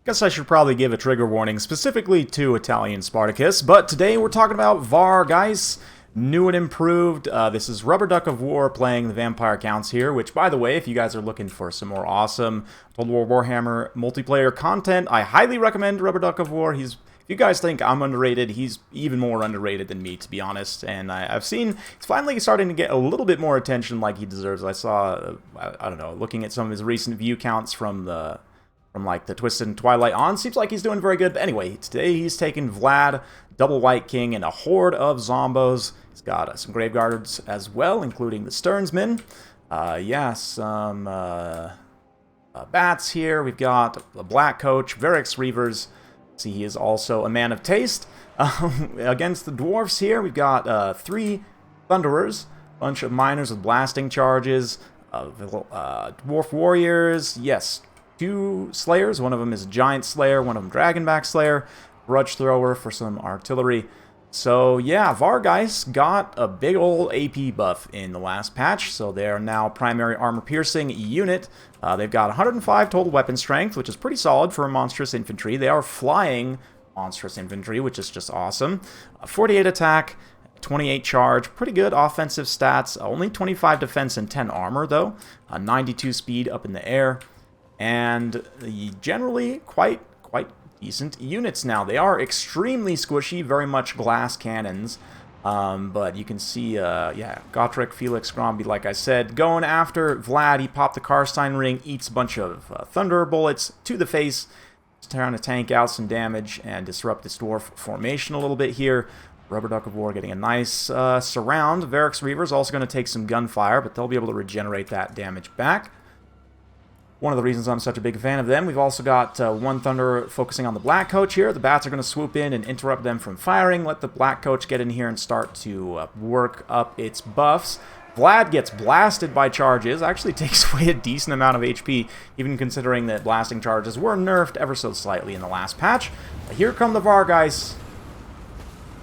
Guess I should probably give a trigger warning specifically to Italian Spartacus, but today we're talking about Vargheists, new and improved. This is Rubber Duck of War playing the vampire counts here, which, by the way, if you guys are looking for some more awesome Total War Warhammer multiplayer content, I highly recommend Rubber Duck of War. If you guys think I'm underrated, he's even more underrated than me, to be honest. And I've seen he's finally starting to get a little bit more attention like he deserves. I saw, I don't know, looking at some of his recent view counts from like the Twisted and Twilight on, seems like he's doing very good. But anyway, today he's taking Vlad, Double White King, and a horde of zombos. He's got some Grave Guards as well, including the Stearnsmen. Some bats here. We've got a Black Coach, Vargheists Reavers. See, he is also a man of taste. Against the Dwarfs here, we've got 3 Thunderers, a bunch of Miners with blasting charges, Dwarf Warriors, yes, 2 Slayers. One of them is a Giant Slayer, one of them Dragonback Slayer, Grudge Thrower for some artillery. So yeah, Vargheists got a big old AP buff in the last patch, so they are now primary armor piercing unit. They've got 105 total weapon strength, which is pretty solid for a monstrous infantry. They are flying monstrous infantry, which is just awesome. 48 attack, 28 charge, pretty good offensive stats. Only 25 defense and 10 armor though. 92 speed up in the air, and generally quite decent units now. They are extremely squishy, very much glass cannons. But you can see, Gotrek, Felix, Gromby, like I said, going after Vlad. He popped the Karstein ring, eats a bunch of thunder bullets to the face, trying to tank out some damage and disrupt this dwarf formation a little bit here. Rubber Duck of War getting a nice surround. Vargheists Reavers also going to take some gunfire, but they'll be able to regenerate that damage back. One of the reasons I'm such a big fan of them. We've also got 1 Thunder focusing on the Black Coach here. The bats are going to swoop in and interrupt them from firing. Let the Black Coach get in here and start to work up its buffs. Vlad gets blasted by charges. Actually takes away a decent amount of HP, even considering that blasting charges were nerfed ever so slightly in the last patch. But here come the Vargheists.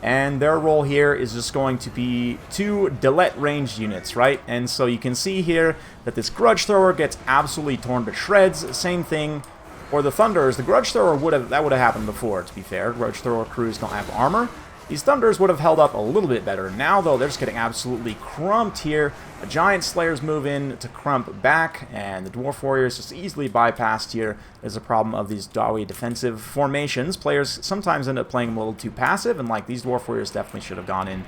And their role here is just going to be 2 Delete ranged units, right? And so you can see here that this Grudge Thrower gets absolutely torn to shreds. Same thing for the Thunders. The Grudge Thrower would have happened before, to be fair. Grudge Thrower crews don't have armor. These Thunders would have held up a little bit better. Now, though, they're just getting absolutely crumped here. The Giant Slayers move in to crump back, and the Dwarf Warriors just easily bypassed here. There's a problem of these Dawi defensive formations. Players sometimes end up playing them a little too passive, and like these Dwarf Warriors definitely should have gone in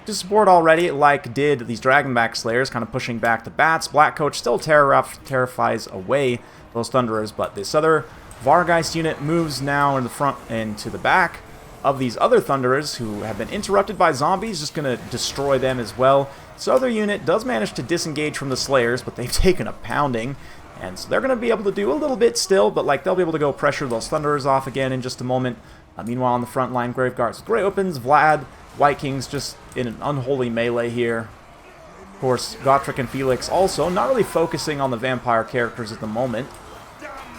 to support already, like did these Dragonback Slayers, kind of pushing back the bats. Black Coach still terrifies away those Thunderers, but this other Vargheist unit moves now in the front and to the back of these other Thunderers who have been interrupted by zombies, just going to destroy them as well. This other unit does manage to disengage from the Slayers, but they've taken a pounding, and so they're going to be able to do a little bit still, but like they'll be able to go pressure those Thunderers off again in just a moment. Meanwhile, on the front line, Grave Guards with great opens, Vlad, White King's just in an unholy melee here. Of course, Gotrek and Felix also not really focusing on the vampire characters at the moment.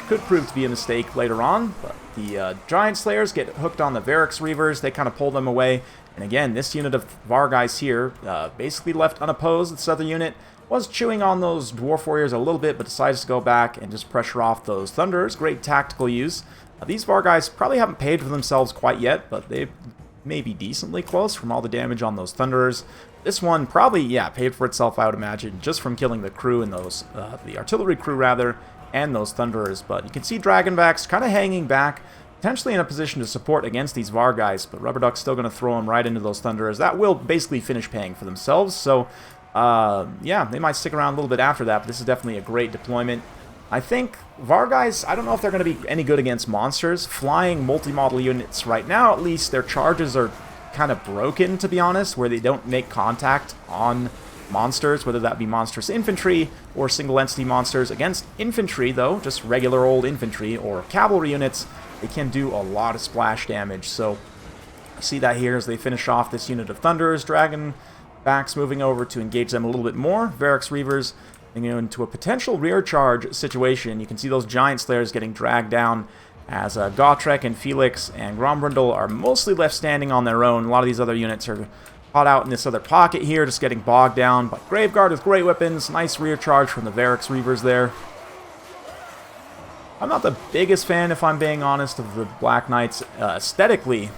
Could prove to be a mistake later on, but the Giant Slayers get hooked on the Vargheists Reavers. They kind of pull them away. And again, this unit of Vargheists here, basically left unopposed. This other unit was chewing on those Dwarf Warriors a little bit, but decides to go back and just pressure off those Thunderers. Great tactical use. These Vargheists probably haven't paid for themselves quite yet, but they may be decently close from all the damage on those Thunderers. This one probably, paid for itself, I would imagine, just from killing the crew and those, the artillery crew rather, and those Thunderers. But you can see Dragonbacks kind of hanging back, potentially in a position to support against these Vargheists, but Rubber Duck's still going to throw them right into those Thunderers. That will basically finish paying for themselves, so they might stick around a little bit after that, but this is definitely a great deployment. I think Vargheists, I don't know if they're going to be any good against monsters. Flying multi-model units right now, at least, their charges are kind of broken, to be honest, where they don't make contact on monsters, whether that be monstrous infantry or single entity monsters. Against infantry, though, just regular old infantry or cavalry units, they can do a lot of splash damage. So you see that here as they finish off this unit of Thunderers. Dragonbacks moving over to engage them a little bit more. Vargheists Reavers into a potential rear charge situation. You can see those Giant Slayers getting dragged down as Gotrek and Felix and Grombrundle are mostly left standing on their own. A lot of these other units are caught out in this other pocket here, just getting bogged down. But Graveguard with great weapons, nice rear charge from the Vargheists Reavers there. I'm not the biggest fan, if I'm being honest, of the Black Knights. Aesthetically,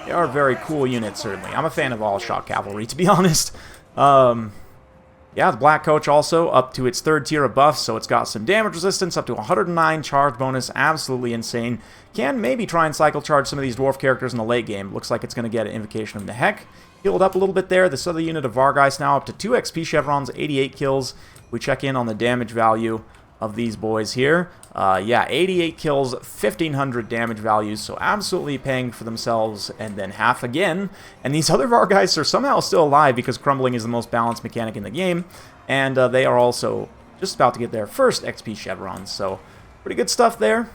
they are very cool units, certainly. I'm a fan of all shock cavalry, to be honest. Yeah, the Black Coach also up to its 3rd tier of buffs, so it's got some damage resistance, up to 109 charge bonus, absolutely insane. Can maybe try and cycle charge some of these dwarf characters in the late game. Looks like it's going to get an Invocation of the Heck. Healed up a little bit there. This other unit of Vargheists now up to 2 XP chevrons, 88 kills. We check in on the damage value of these boys here. Yeah, 88 kills, 1,500 damage values, so absolutely paying for themselves, and then half again. And these other Vargheists are somehow still alive because crumbling is the most balanced mechanic in the game, and they are also just about to get their first XP chevrons, so pretty good stuff there.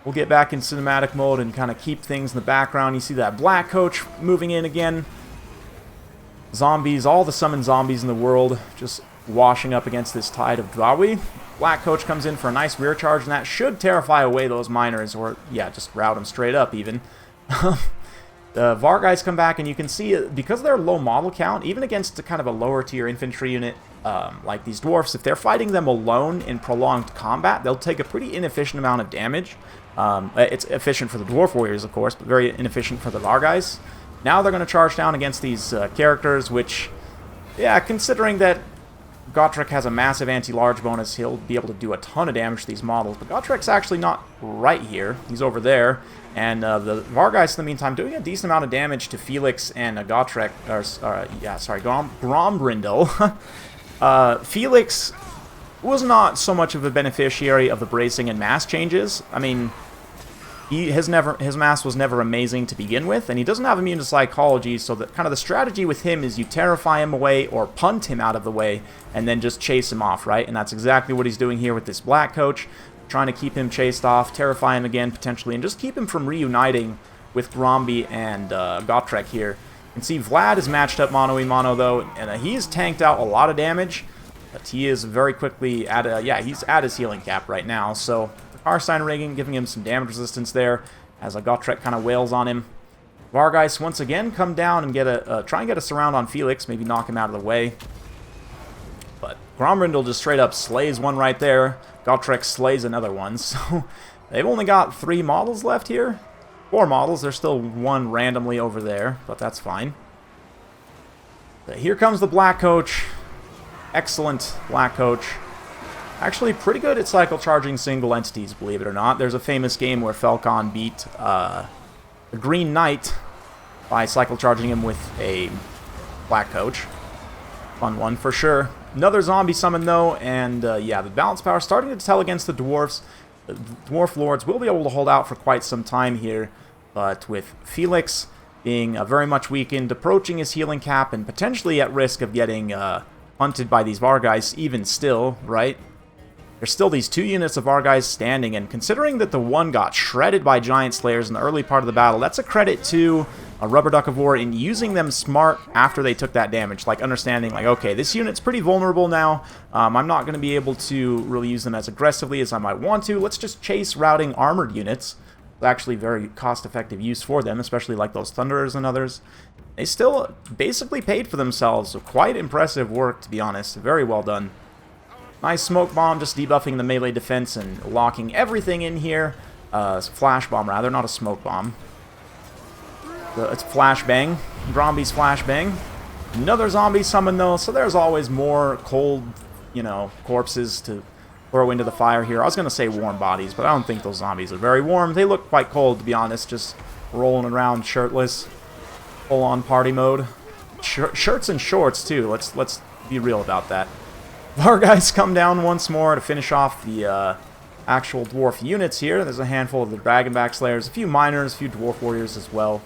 We'll get back in cinematic mode and kind of keep things in the background. You see that Black Coach moving in again. Zombies, all the summoned zombies in the world, just washing up against this tide of Dwawi. Black Coach comes in for a nice rear charge, and that should terrify away those miners, or, yeah, just route them straight up, even. The Vargheists come back, and you can see, because of their low model count, even against kind of a lower-tier infantry unit like these Dwarfs, if they're fighting them alone in prolonged combat, they'll take a pretty inefficient amount of damage. It's efficient for the Dwarf Warriors, of course, but very inefficient for the Vargheists. Now they're going to charge down against these characters, which, yeah, considering that Gotrek has a massive anti-large bonus, he'll be able to do a ton of damage to these models. But Gotrek's actually not right here. He's over there. And the Vargheists, in the meantime, doing a decent amount of damage to Felix and Gotrek, Grombrindle. Felix was not so much of a beneficiary of the bracing and mass changes. I mean, his mass was never amazing to begin with, and he doesn't have immune to psychology, so that kind of the strategy with him is you terrify him away or punt him out of the way and then just chase him off, right? And that's exactly what he's doing here with this Black Coach, trying to keep him chased off, terrify him again potentially, and just keep him from reuniting with Gromby and Gotrek here. You can see Vlad is matched up mono-y-mono though, and he has tanked out a lot of damage, but he is very quickly at he's at his healing cap right now, so Arstein rigging, giving him some damage resistance there, as Gotrek kind of wails on him. Vargheists once again come down and try and get a surround on Felix, maybe knock him out of the way. But Grombrindle just straight up slays one right there. Gotrek slays another one, so they've only got 3 models left here. 4 models, there's still one randomly over there, but that's fine. But here comes the Black Coach. Excellent Black Coach. Actually pretty good at cycle charging single entities, believe it or not. There's a famous game where Falcon beat the Green Knight by cycle charging him with a Black Coach. Fun one for sure. Another zombie summon though, and yeah, the balance power starting to tell against the Dwarfs. The Dwarf Lords will be able to hold out for quite some time here, but with Felix being very much weakened, approaching his healing cap, and potentially at risk of getting hunted by these Vargheists even still, right? There's still these 2 units of Vargheists standing, and considering that the one got shredded by Giant Slayers in the early part of the battle, that's a credit to a Rubber Duck of War in using them smart after they took that damage. Like, understanding, like, okay, this unit's pretty vulnerable now. I'm not going to be able to really use them as aggressively as I might want to. Let's just chase routing armored units. It's actually very cost-effective use for them, especially like those Thunderers and others. They still basically paid for themselves, so quite impressive work, to be honest. Very well done. Nice smoke bomb, just debuffing the melee defense and locking everything in here. Flash bomb, rather, not a smoke bomb. It's flash bang. Gromby's flash bang. Another zombie summon though, so there's always more cold, you know, corpses to throw into the fire here. I was going to say warm bodies, but I don't think those zombies are very warm. They look quite cold, to be honest, just rolling around shirtless. Full-on party mode. Shirts and shorts, too. Let's be real about that. Vargheists come down once more to finish off the actual dwarf units here. There's a handful of the Dragonback Slayers, a few miners, a few dwarf warriors as well.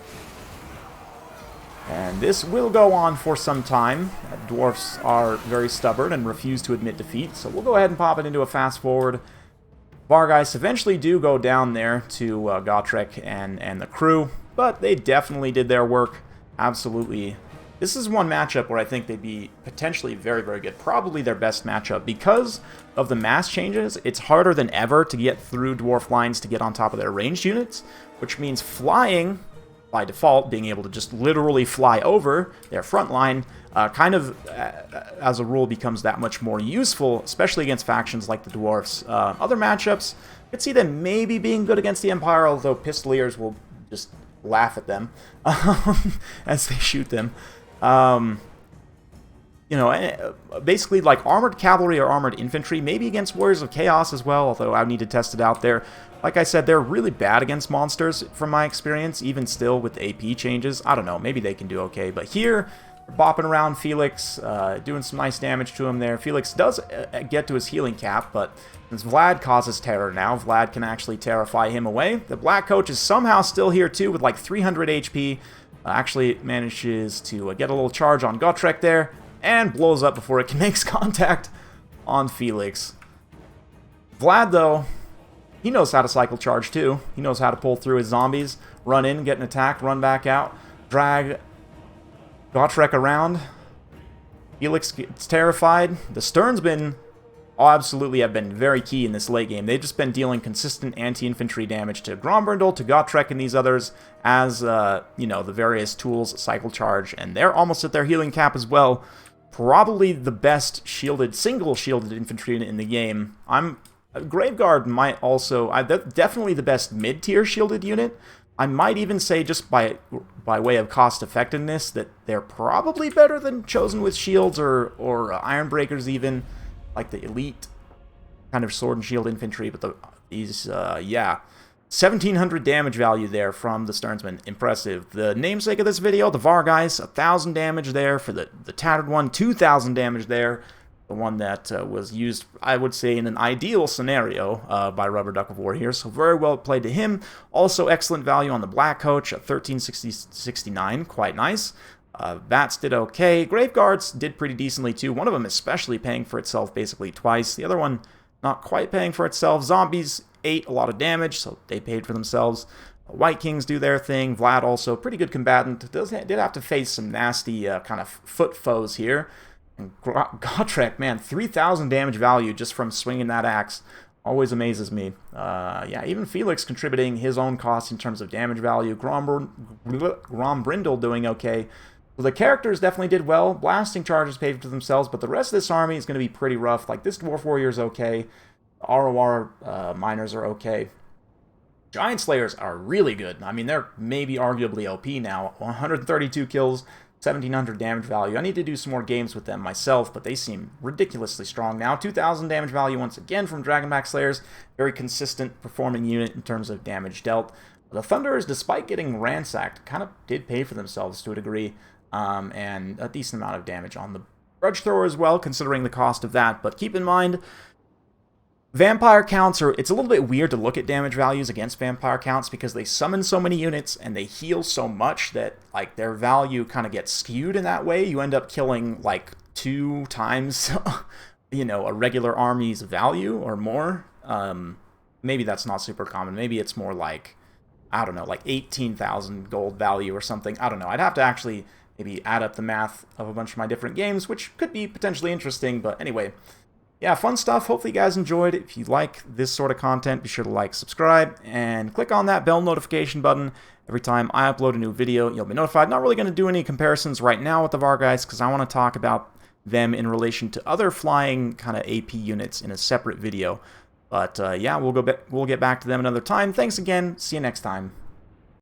And this will go on for some time. Dwarfs are very stubborn and refuse to admit defeat, so we'll go ahead and pop it into a fast forward. Vargheists eventually do go down there to Gotrek and the crew, but they definitely did their work. Absolutely. This is one matchup where I think they'd be potentially very, very good. Probably their best matchup. Because of the mass changes, it's harder than ever to get through dwarf lines to get on top of their ranged units, which means flying by default, being able to just literally fly over their front line, kind of, as a rule, becomes that much more useful, especially against factions like the Dwarfs. Other matchups, I could see them maybe being good against the Empire, although Pistoliers will just laugh at them as they shoot them. You know, basically like armored cavalry or armored infantry, maybe against Warriors of Chaos as well, although I need to test it out there. Like I said, they're really bad against monsters from my experience, even still with the AP changes. I don't know, maybe they can do okay, but here, bopping around Felix, doing some nice damage to him there. Felix does get to his healing cap, but since Vlad causes terror now, Vlad can actually terrify him away. The Black Coach is somehow still here too with like 300 HP. Actually manages to get a little charge on Gotrek there, and blows up before it can make contact on Felix. Vlad, though, he knows how to cycle charge too. He knows how to pull through his zombies, run in, get an attack, run back out, drag Gotrek around. Felix gets terrified. The Sternsmen absolutely have been very key in this late game. They've just been dealing consistent anti-infantry damage to Grombrindle, to Gotrek, and these others as, you know, the various tools cycle charge, and they're almost at their healing cap as well. Probably the best shielded, single shielded infantry unit in the game. Graveguard might also, definitely the best mid-tier shielded unit. I might even say, just by way of cost effectiveness, that they're probably better than Chosen with shields or Ironbreakers even, like the elite kind of sword and shield infantry. But these, yeah, 1700 damage value there from the Sternsman. Impressive. The namesake of this video, the Vargheists, 1000 damage there for the tattered one, 2000 damage there. The one that was used, I would say, in an ideal scenario by Rubber Duck of War here. So very well played to him. Also excellent value on the Black Coach at 1369. Quite nice. Bats did okay. Graveguards did pretty decently too. One of them especially paying for itself basically twice. The other one not quite paying for itself. Zombies ate a lot of damage, so they paid for themselves. White Kings do their thing. Vlad also pretty good combatant. Did have to face some nasty kind of foot foes here. And Gotrek, man, 3,000 damage value just from swinging that axe. Always amazes me. Yeah, even Felix contributing his own cost in terms of damage value. Grombrindle doing okay. Well, the characters definitely did well. Blasting charges paid for themselves, but the rest of this army is going to be pretty rough. Like, this Dwarf Warrior is okay. ROR Miners are okay. Giant Slayers are really good. I mean, they're maybe arguably OP now. 132 kills. 1700 damage value. I need to do some more games with them myself, but they seem ridiculously strong now. 2000 damage value once again from Dragonback Slayers. Very consistent performing unit in terms of damage dealt. The Thunderers, despite getting ransacked, kind of did pay for themselves to a degree, and a decent amount of damage on the Grudge Thrower as well, considering the cost of that. But keep in mind, Vampire counts are, it's a little bit weird to look at damage values against vampire counts because they summon so many units and they heal so much that like their value kind of gets skewed in that way. You end up killing like 2 times, you know, a regular army's value or more. Maybe that's not super common. Maybe it's more like, I don't know, like 18,000 gold value or something. I don't know. I'd have to actually maybe add up the math of a bunch of my different games, which could be potentially interesting. But anyway, yeah, fun stuff. Hopefully you guys enjoyed. If you like this sort of content, be sure to like, subscribe, and click on that bell notification button. Every time I upload a new video, you'll be notified. Not really going to do any comparisons right now with the Vargheists because I want to talk about them in relation to other flying kind of AP units in a separate video. But yeah, we'll get back to them another time. Thanks again. See you next time.